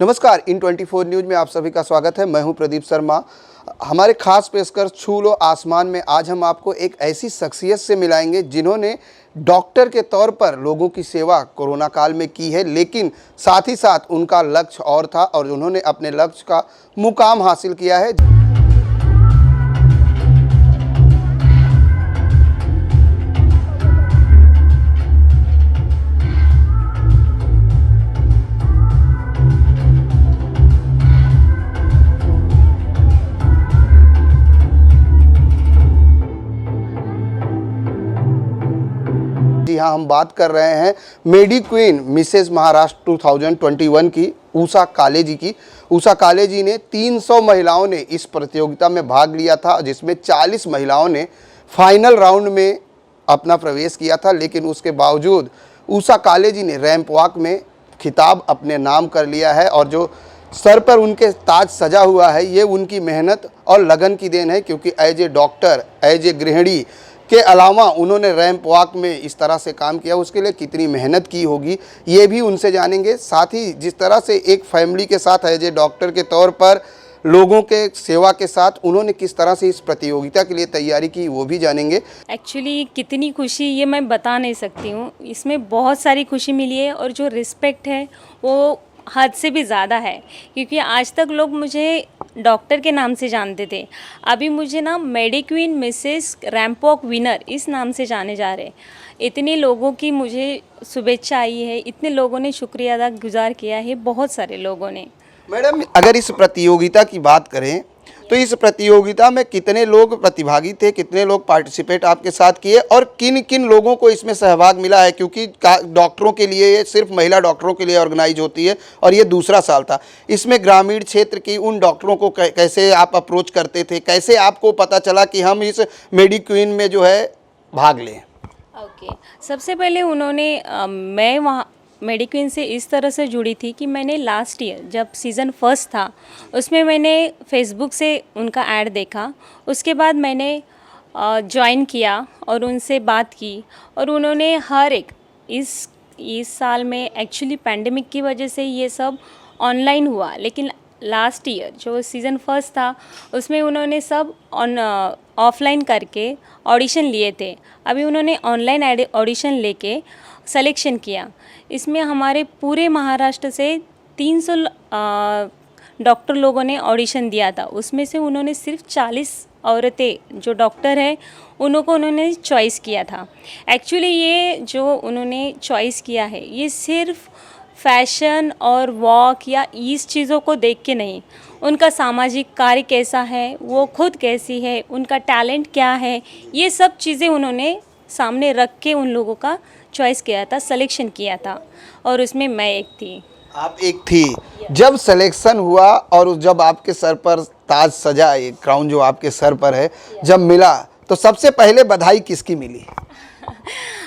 नमस्कार, इन 24 न्यूज़ में आप सभी का स्वागत है। मैं हूं प्रदीप शर्मा। हमारे खास पेशकश छू लो आसमान में आज हम आपको एक ऐसी शख्सियत से मिलाएंगे जिन्होंने डॉक्टर के तौर पर लोगों की सेवा कोरोना काल में की है, लेकिन साथ ही साथ उनका लक्ष्य और था और उन्होंने अपने लक्ष्य का मुकाम हासिल किया है। जी हाँ, हम बात कर रहे हैं मेडी क्वीन मिसेस महाराष्ट्र 2021 की उषा काले जी की। उषा काले जी ने 300 महिलाओं ने इस प्रतियोगिता में भाग लिया था, जिसमें 40 महिलाओं ने फाइनल राउंड में अपना प्रवेश किया था, लेकिन उसके बावजूद उषा काले जी ने रैंप वॉक में खिताब अपने नाम कर लिया है और जो सर पर उनके ताज सजा हुआ है ये उनकी मेहनत और लगन की देन है, क्योंकि as a doctor, as a गृहिणी के अलावा उन्होंने रैंप वॉक में इस तरह से काम किया, उसके लिए कितनी मेहनत की होगी ये भी उनसे जानेंगे। साथ ही जिस तरह से एक फैमिली के साथ एज ए डॉक्टर के तौर पर लोगों के सेवा के साथ उन्होंने किस तरह से इस प्रतियोगिता के लिए तैयारी की वो भी जानेंगे। एक्चुअली कितनी खुशी ये मैं बता नहीं सकती हूँ, इसमें बहुत सारी खुशी मिली है और जो रिस्पेक्ट है वो हद से भी ज़्यादा है, क्योंकि आज तक लोग मुझे डॉक्टर के नाम से जानते थे। अभी मुझे ना medi queen Mrs ramp walk winner इस नाम से जाने जा रहे। इतने लोगों की मुझे शुभेच्छा आई है, इतने लोगों ने शुक्रिया अदा गुजार किया है, बहुत सारे लोगों ने। मैडम, अगर इस प्रतियोगिता की बात करें तो इस प्रतियोगिता में कितने लोग प्रतिभागी थे, कितने लोग पार्टिसिपेट आपके साथ किए और किन किन लोगों को इसमें सहभाग मिला है, क्योंकि डॉक्टरों के लिए ये सिर्फ महिला डॉक्टरों के लिए ऑर्गेनाइज होती है और ये दूसरा साल था। इसमें ग्रामीण क्षेत्र की उन डॉक्टरों को कैसे आप अप्रोच करते थे, कैसे आपको पता चला कि हम इस मेडी क्वीन में जो है भाग लें? ओके, सबसे पहले उन्होंने मैं वहाँ मेडी क्वीन से इस तरह से जुड़ी थी कि मैंने लास्ट ईयर जब सीज़न फर्स्ट था उसमें मैंने फेसबुक से उनका ऐड देखा। उसके बाद मैंने ज्वाइन किया और उनसे बात की और उन्होंने हर एक इस साल में एक्चुअली पैंडेमिक की वजह से ये सब ऑनलाइन हुआ, लेकिन लास्ट ईयर जो सीज़न फर्स्ट था उसमें उन्होंने सब ऑफलाइन करके ऑडिशन लिए थे। अभी उन्होंने ऑनलाइन ऑडिशन लेके सिलेक्शन किया। इसमें हमारे पूरे महाराष्ट्र से 300 डॉक्टर लोगों ने ऑडिशन दिया था। उसमें से उन्होंने सिर्फ 40 औरतें जो डॉक्टर हैं उन्होंने चॉइस किया था। एक्चुअली ये जो उन्होंने चॉइस किया है ये सिर्फ फैशन और वॉक या इस चीज़ों को देख के नहीं, उनका सामाजिक कार्य कैसा है, वो खुद कैसी है, उनका टैलेंट क्या है, ये सब चीज़ें उन्होंने सामने रख के उन लोगों का चॉइस किया था, सिलेक्शन किया था और उसमें मैं एक थी। आप एक थी। जब सिलेक्शन हुआ और जब आपके सर पर ताज सजा, एक क्राउन जो आपके सर पर है, जब मिला तो सबसे पहले बधाई किसकी मिली?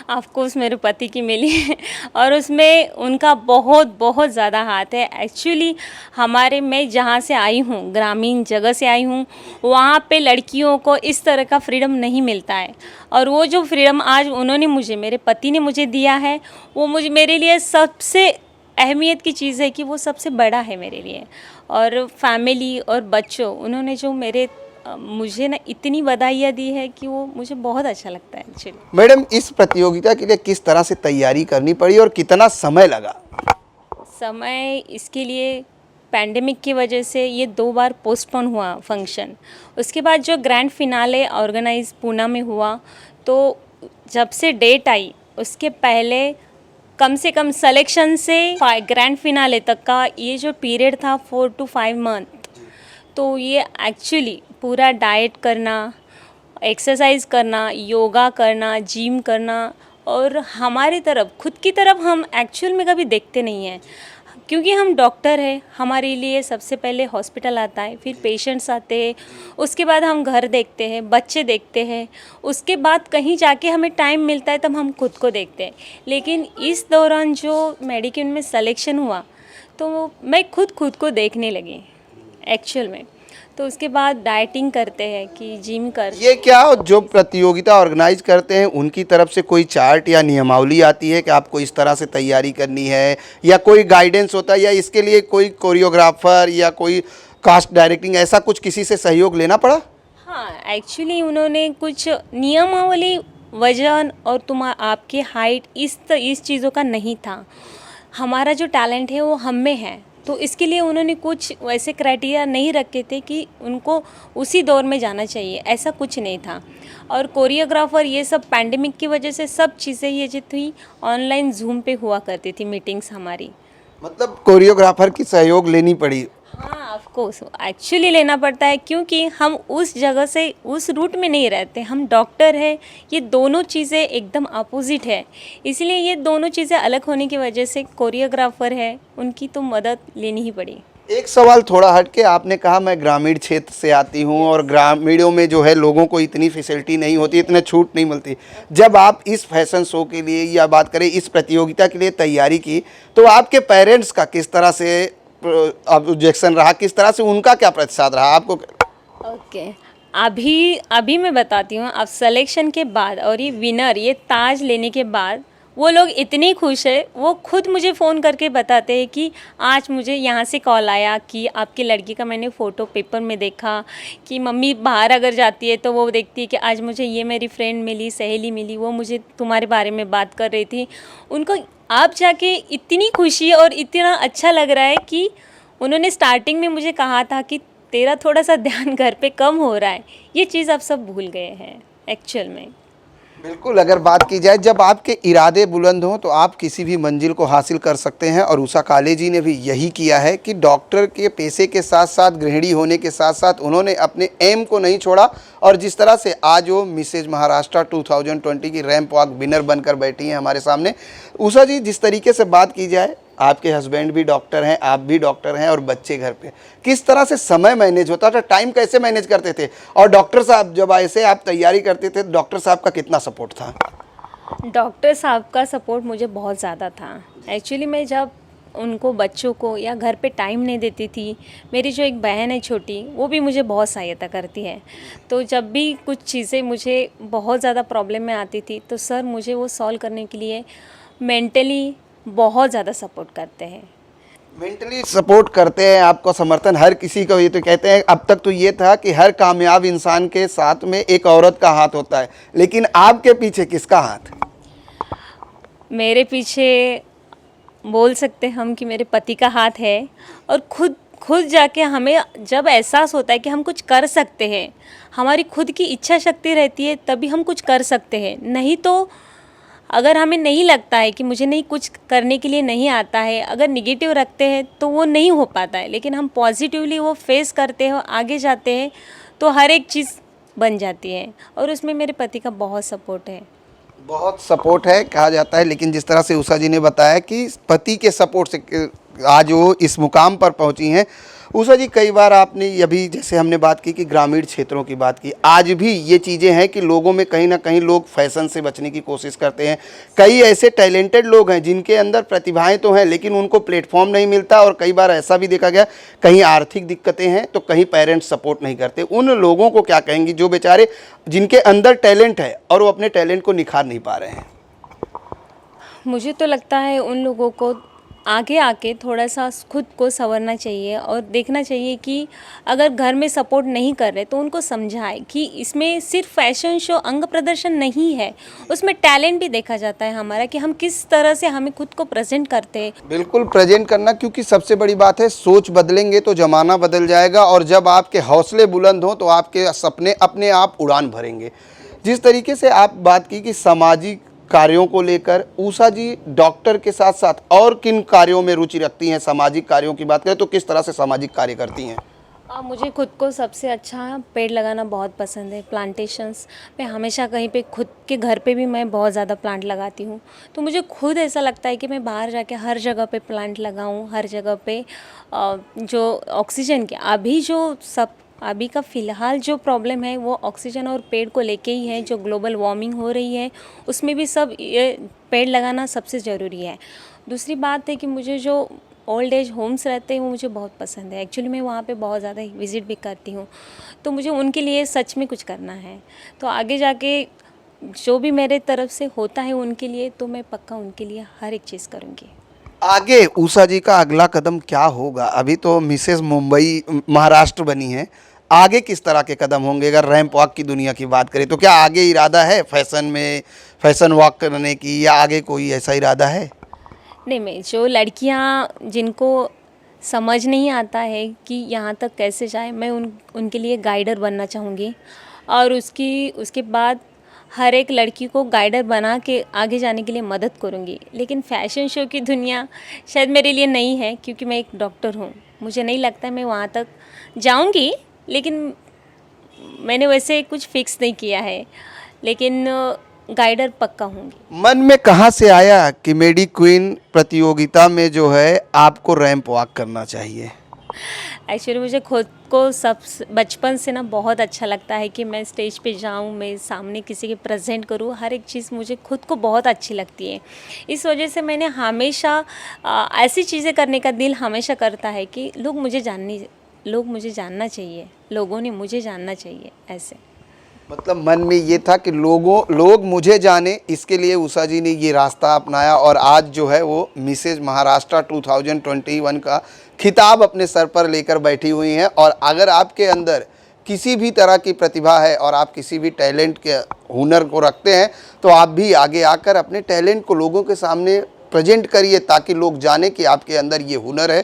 ऑफ कोर्स मेरे पति की मिली और उसमें उनका बहुत बहुत ज़्यादा हाथ है। एक्चुअली मैं जहाँ से आई हूँ, ग्रामीण जगह से आई हूँ, वहाँ पे लड़कियों को इस तरह का फ्रीडम नहीं मिलता है और वो जो फ्रीडम आज मेरे पति ने मुझे दिया है वो मेरे लिए सबसे अहमियत की चीज़ है कि वो सबसे बड़ा है मेरे लिए। और फैमिली और बच्चों, उन्होंने जो मुझे ना इतनी बधाइयाँ दी है कि वो मुझे बहुत अच्छा लगता है एक्चुअली। मैडम, इस प्रतियोगिता के लिए किस तरह से तैयारी करनी पड़ी और कितना समय लगा? समय इसके लिए पैंडेमिक की वजह से ये 2 बार पोस्टपोन हुआ फंक्शन। उसके बाद जो ग्रैंड फिनाले ऑर्गेनाइज पूना में हुआ, तो जब से डेट आई उसके पहले कम से कम सिलेक्शन से ग्रैंड फिनाले तक का ये जो पीरियड था 4 to 5 मंथ, तो ये एक्चुअली पूरा डाइट करना, एक्सरसाइज करना, योगा करना, जिम करना और हमारी तरफ खुद की तरफ हम एक्चुअल में कभी देखते नहीं हैं, क्योंकि हम डॉक्टर हैं। हमारे लिए सबसे पहले हॉस्पिटल आता है, फिर पेशेंट्स आते हैं, उसके बाद हम घर देखते हैं, बच्चे देखते हैं, उसके बाद कहीं जाके हमें टाइम मिलता है तब हम खुद को देखते हैं। लेकिन इस दौरान जो मेडी क्वीन में सिलेक्शन हुआ तो मैं खुद को देखने लगी एक्चुअल में। तो उसके बाद डाइटिंग करते हैं कि जिम कर। ये क्या जो प्रतियोगिता ऑर्गेनाइज करते हैं उनकी तरफ से कोई चार्ट या नियमावली आती है कि आपको इस तरह से तैयारी करनी है, या कोई गाइडेंस होता है, या इसके लिए कोई कोरियोग्राफर या कोई कास्ट डायरेक्टिंग ऐसा कुछ किसी से सहयोग लेना पड़ा? हाँ, एक्चुअली उन्होंने कुछ नियमावली, वजन और आपकी हाइट इस चीज़ों का नहीं था। हमारा जो टैलेंट है वो हम में है, तो इसके लिए उन्होंने कुछ वैसे क्राइटेरिया नहीं रखे थे कि उनको उसी दौर में जाना चाहिए, ऐसा कुछ नहीं था। और कोरियोग्राफर ये सब पैंडेमिक की वजह से सब चीज़ें ये जो थी ऑनलाइन ज़ूम पे हुआ करती थी मीटिंग्स हमारी। मतलब कोरियोग्राफर की सहयोग लेनी पड़ी। हाँ, ऑफ कोर्स एक्चुअली लेना पड़ता है, क्योंकि हम उस जगह से उस रूट में नहीं रहते, हम डॉक्टर हैं। ये दोनों चीज़ें एकदम अपोजिट है, इसलिए ये दोनों चीज़ें अलग होने की वजह से कोरियोग्राफर है उनकी तो मदद लेनी ही पड़ी। एक सवाल थोड़ा हट के, आपने कहा मैं ग्रामीण क्षेत्र से आती हूँ और ग्रामीणों में जो है लोगों को इतनी फैसिलिटी नहीं होती, इतने छूट नहीं मिलती। जब आप इस फैशन शो के लिए या बात करें इस प्रतियोगिता के लिए तैयारी की, तो आपके पेरेंट्स का किस तरह से ऑब्जेक्शन रहा, किस तरह से उनका क्या प्रतिसाद रहा आपको? ओके, अभी मैं बताती हूँ। अब सिलेक्शन के बाद और ये विनर, ये ताज लेने के बाद वो लोग इतने खुश है, वो खुद मुझे फ़ोन करके बताते हैं कि आज मुझे यहाँ से कॉल आया कि आपकी लड़की का मैंने फ़ोटो पेपर में देखा, कि मम्मी बाहर अगर जाती है तो वो देखती है कि आज मुझे ये मेरी फ्रेंड मिली, सहेली मिली, वो मुझे तुम्हारे बारे में बात कर रही थी। उनको आप जाके इतनी खुशी और इतना अच्छा लग रहा है कि उन्होंने स्टार्टिंग में मुझे कहा था कि तेरा थोड़ा सा ध्यान घर पे कम हो रहा है, ये चीज़ आप सब भूल गए हैं एक्चुअल में। बिल्कुल, अगर बात की जाए जब आपके इरादे बुलंद हों तो आप किसी भी मंजिल को हासिल कर सकते हैं, और उषा काले जी ने भी यही किया है कि डॉक्टर के पेशे के साथ साथ, गृहिणी होने के साथ साथ उन्होंने अपने एम को नहीं छोड़ा, और जिस तरह से आज वो मिसेज महाराष्ट्र 2020 की रैंप वॉक विनर बनकर बैठी हैं हमारे सामने। उषा जी, जिस तरीके से बात की जाए, आपके हस्बैंड भी डॉक्टर हैं, आप भी डॉक्टर हैं, और बच्चे घर पे, किस तरह से समय मैनेज होता था, टाइम कैसे मैनेज करते थे? और डॉक्टर साहब जब ऐसे आप तैयारी करते थे, डॉक्टर साहब का कितना सपोर्ट था? डॉक्टर साहब का सपोर्ट मुझे बहुत ज़्यादा था। एक्चुअली मैं जब उनको, बच्चों को या घर पे टाइम नहीं देती थी, मेरी जो एक बहन है छोटी, वो भी मुझे बहुत सहायता करती है। तो जब भी कुछ चीज़ें मुझे बहुत ज़्यादा प्रॉब्लम में आती थी, तो सर मुझे वो सॉल्व करने के लिए मेंटली बहुत ज़्यादा सपोर्ट करते हैं। मेंटली सपोर्ट करते हैं, आपको समर्थन हर किसी को। ये तो कहते हैं, अब तक तो ये था कि हर कामयाब इंसान के साथ में एक औरत का हाथ होता है, लेकिन आपके पीछे किसका हाथ? मेरे पीछे बोल सकते हैं हम कि मेरे पति का हाथ है, और खुद जाके हमें जब एहसास होता है कि हम कुछ कर सकते हैं, हमारी खुद की इच्छा शक्ति रहती है, तभी हम कुछ कर सकते हैं। नहीं तो अगर हमें नहीं लगता है कि मुझे नहीं, कुछ करने के लिए नहीं आता है, अगर निगेटिव रखते हैं तो वो नहीं हो पाता है। लेकिन हम पॉजिटिवली वो फेस करते हैं, आगे जाते हैं, तो हर एक चीज़ बन जाती है, और उसमें मेरे पति का बहुत सपोर्ट है। बहुत सपोर्ट है कहा जाता है, लेकिन जिस तरह से उषा जी ने बताया कि पति के सपोर्ट से आज वो इस मुकाम पर पहुंची हैं। उषा जी, कई बार आपने अभी जैसे हमने बात की कि ग्रामीण क्षेत्रों की बात की, आज भी ये चीज़ें हैं कि लोगों में कहीं ना कहीं लोग फैशन से बचने की कोशिश करते हैं। कई ऐसे टैलेंटेड लोग हैं जिनके अंदर प्रतिभाएं तो हैं, लेकिन उनको प्लेटफॉर्म नहीं मिलता, और कई बार ऐसा भी देखा गया, कहीं आर्थिक दिक्कतें हैं तो कहीं पेरेंट्स सपोर्ट नहीं करते। उन लोगों को क्या कहेंगी जो बेचारे, जिनके अंदर टैलेंट है और वो अपने टैलेंट को निखार नहीं पा रहे हैं? मुझे तो लगता है उन लोगों को आगे आके थोड़ा सा खुद को संवरना चाहिए, और देखना चाहिए कि अगर घर में सपोर्ट नहीं कर रहे तो उनको समझाए कि इसमें सिर्फ फैशन शो, अंग प्रदर्शन नहीं है, उसमें टैलेंट भी देखा जाता है हमारा, कि हम किस तरह से हमें खुद को प्रेजेंट करते हैं। बिल्कुल प्रेजेंट करना, क्योंकि सबसे बड़ी बात है, सोच बदलेंगे तो ज़माना बदल जाएगा, और जब आपके हौसले बुलंद हों तो आपके सपने अपने आप उड़ान भरेंगे। जिस तरीके से आप बात की कि सामाजिक कार्यों को लेकर, उषा जी डॉक्टर के साथ साथ और किन कार्यों में रुचि रखती हैं? सामाजिक कार्यों की बात करें तो किस तरह से सामाजिक कार्य करती हैं? मुझे खुद को सबसे अच्छा पेड़ लगाना बहुत पसंद है, प्लांटेशंस। मैं हमेशा कहीं पे, खुद के घर पे भी मैं बहुत ज़्यादा प्लांट लगाती हूँ। तो मुझे खुद ऐसा लगता है कि मैं बाहर जाके हर जगह पे प्लांट लगाऊँ, हर जगह पे जो ऑक्सीजन के अभी का फ़िलहाल जो प्रॉब्लम है वो ऑक्सीजन और पेड़ को लेके ही है। जो ग्लोबल वार्मिंग हो रही है उसमें भी सब ये पेड़ लगाना सबसे ज़रूरी है। दूसरी बात है कि मुझे जो ओल्ड एज होम्स रहते हैं वो मुझे बहुत पसंद है। एक्चुअली मैं वहाँ पे बहुत ज़्यादा विज़िट भी करती हूँ, तो मुझे उनके लिए सच में कुछ करना है। तो आगे जाके जो भी मेरे तरफ से होता है उनके लिए, तो मैं पक्का उनके लिए हर एक चीज़ करूँगी। आगे उषा जी का अगला कदम क्या होगा? अभी तो मिसेस मुंबई महाराष्ट्र बनी है, आगे किस तरह के कदम होंगे? अगर रैंप वॉक की दुनिया की बात करें तो क्या आगे इरादा है फैशन में, फैशन वॉक करने की, या आगे कोई ऐसा इरादा है? नहीं, मैं जो लड़कियां जिनको समझ नहीं आता है कि यहाँ तक कैसे जाए, मैं उनके लिए गाइडर बनना चाहूँगी। और उसके बाद हर एक लड़की को गाइडर बना के आगे जाने के लिए मदद करूँगी। लेकिन फ़ैशन शो की दुनिया शायद मेरे लिए नहीं है, क्योंकि मैं एक डॉक्टर हूँ। मुझे नहीं लगता मैं वहाँ तक जाऊँगी, लेकिन मैंने वैसे कुछ फ़िक्स नहीं किया है, लेकिन गाइडर पक्का होंगी। मन में कहाँ से आया कि मेडी क्वीन प्रतियोगिता में जो है आपको रैंप वॉक करना चाहिए? एक्चुअली मुझे खुद को सब बचपन से ना बहुत अच्छा लगता है कि मैं स्टेज पे जाऊँ, मैं सामने किसी के प्रेजेंट करूँ। हर एक चीज़ मुझे खुद को बहुत अच्छी लगती है। इस वजह से मैंने हमेशा ऐसी चीज़ें करने का दिल हमेशा करता है कि लोग मुझे जानना चाहिए, लोगों ने मुझे जानना चाहिए ऐसे। मतलब मन में ये था कि लोग मुझे जाने, इसके लिए उषा जी ने ये रास्ता अपनाया और आज जो है वो मिसेज महाराष्ट्र 2021 का खिताब अपने सर पर लेकर बैठी हुई हैं। और अगर आपके अंदर किसी भी तरह की प्रतिभा है और आप किसी भी टैलेंट के हुनर को रखते हैं, तो आप भी आगे आकर अपने टैलेंट को लोगों के सामने प्रेजेंट करिए, ताकि लोग जाने कि आपके अंदर ये हुनर है।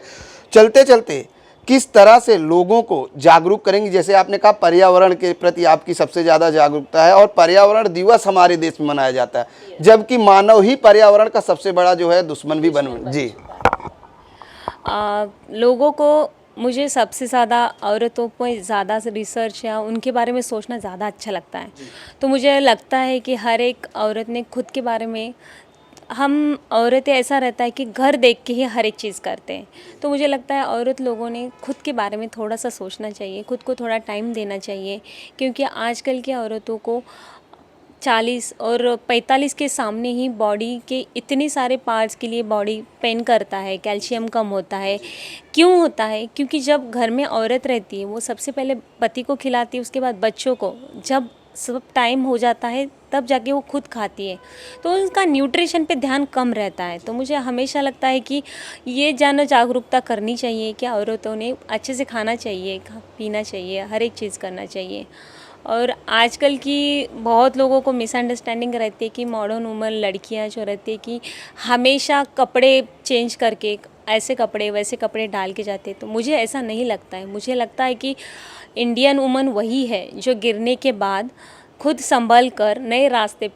चलते चलते किस तरह से लोगों को जागरूक करेंगी? जैसे आपने कहा पर्यावरण के प्रति आपकी सबसे ज़्यादा जागरूकता है, और पर्यावरण दिवस हमारे देश में मनाया जाता है, जबकि मानव ही पर्यावरण का सबसे बड़ा जो है दुश्मन भी बन जी। लोगों को, मुझे सबसे ज़्यादा औरतों पर ज़्यादा रिसर्च या उनके बारे में सोचना ज़्यादा अच्छा लगता है। तो मुझे लगता है कि हर एक औरत ने खुद के बारे में, हम औरतें ऐसा रहता है कि घर देख के ही हर एक चीज़ करते हैं। तो मुझे लगता है औरत लोगों ने खुद के बारे में थोड़ा सा सोचना चाहिए, खुद को थोड़ा टाइम देना चाहिए। क्योंकि आजकल की औरतों को 40 और 45 के सामने ही बॉडी के इतने सारे पार्ट्स के लिए बॉडी पेन करता है, कैल्शियम कम होता है। क्यों होता है? क्योंकि जब घर में औरत रहती है, वो सबसे पहले पति को खिलाती है, उसके बाद बच्चों को। जब सब टाइम हो जाता है तब जाके वो खुद खाती है, तो उनका न्यूट्रिशन पे ध्यान कम रहता है। तो मुझे हमेशा लगता है कि ये जागरूकता करनी चाहिए कि औरतों ने अच्छे से खाना चाहिए, पीना चाहिए, हर एक चीज़ करना चाहिए। और आजकल की बहुत लोगों को मिसअंडरस्टैंडिंग रहती है कि मॉडर्न वुमन लड़कियां जो रहती है कि हमेशा कपड़े चेंज करके ऐसे कपड़े वैसे कपड़े डाल के जाते हैं। तो मुझे ऐसा नहीं लगता है। मुझे लगता है कि इंडियन वुमन वही है जो गिरने के बाद खुद संभल कर नए रास्ते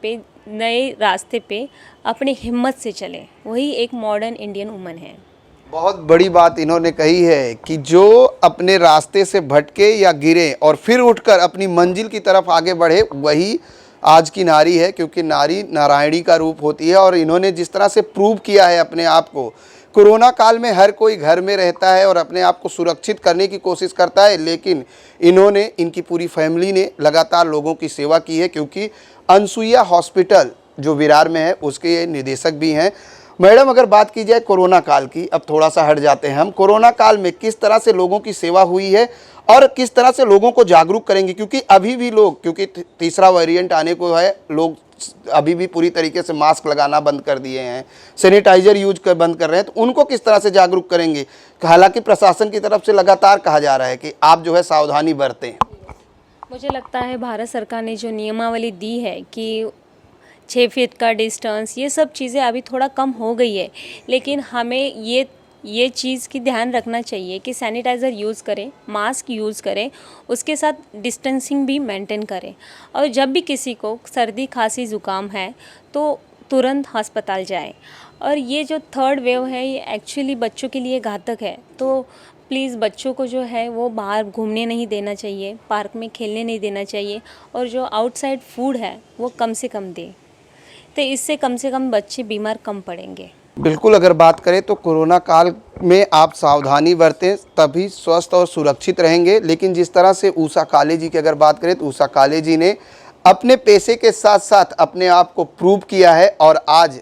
पे अपनी हिम्मत से चले, वही एक मॉडर्न इंडियन वुमन है। बहुत बड़ी बात इन्होंने कही है कि जो अपने रास्ते से भटके या गिरे और फिर उठकर अपनी मंजिल की तरफ आगे बढ़े, वही आज की नारी है। क्योंकि नारी नारायणी का रूप होती है। और इन्होंने जिस तरह से प्रूव किया है अपने आप को, कोरोना काल में हर कोई घर में रहता है और अपने आप को सुरक्षित करने की कोशिश करता है, लेकिन इन्होंने, इनकी पूरी फैमिली ने लगातार लोगों की सेवा की है। क्योंकि अनसुईया हॉस्पिटल जो विरार में है, उसके ये निदेशक भी हैं। मैडम, अगर बात की जाए कोरोना काल की, अब थोड़ा सा हट जाते हैं हम, कोरोना काल में किस तरह से लोगों की सेवा हुई है और किस तरह से लोगों को जागरूक करेंगे? क्योंकि अभी भी लोग, क्योंकि तीसरा वेरिएंट आने को है, लोग अभी भी पूरी तरीके से मास्क लगाना बंद कर दिए हैं, सैनिटाइजर यूज कर बंद कर रहे हैं, तो उनको किस तरह से जागरूक करेंगे? हालांकि प्रशासन की तरफ से लगातार कहा जा रहा है कि आप जो है सावधानी बरतें। मुझे लगता है भारत सरकार ने जो नियमावली दी है कि 6 फीट का डिस्टेंस, ये सब चीज़ें अभी थोड़ा कम हो गई है। लेकिन हमें ये चीज़ की ध्यान रखना चाहिए कि सैनिटाइज़र यूज़ करें, मास्क यूज़ करें, उसके साथ डिस्टेंसिंग भी मेंटेन करें। और जब भी किसी को सर्दी खांसी ज़ुकाम है तो तुरंत अस्पताल जाए। और ये जो थर्ड वेव है, ये एक्चुअली बच्चों के लिए घातक है। तो प्लीज़ बच्चों को जो है वो बाहर घूमने नहीं देना चाहिए, पार्क में खेलने नहीं देना चाहिए। और जो आउटसाइड फूड है वो कम से कम दें, तो इससे कम से कम बच्चे बीमार कम पड़ेंगे। बिल्कुल, अगर बात करें तो कोरोना काल में आप सावधानी बरतें, तभी स्वस्थ और सुरक्षित रहेंगे। लेकिन जिस तरह से उषा काले जी की अगर बात करें तो उषा काले जी ने अपने पेशे के साथ साथ अपने आप को प्रूव किया है और आज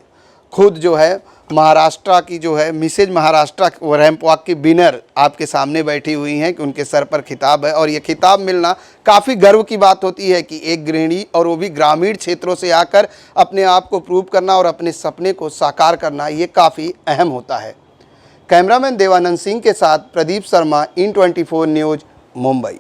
खुद जो है महाराष्ट्र की जो है मिसेज महाराष्ट्र रैंप वॉक की विनर आपके सामने बैठी हुई हैं कि उनके सर पर खिताब है, और ये खिताब मिलना काफ़ी गर्व की बात होती है कि एक गृहिणी और वो भी ग्रामीण क्षेत्रों से आकर अपने आप को प्रूव करना और अपने सपने को साकार करना, ये काफ़ी अहम होता है। कैमरामैन देवानंद सिंह के साथ प्रदीप शर्मा, इन 24 न्यूज़, मुंबई।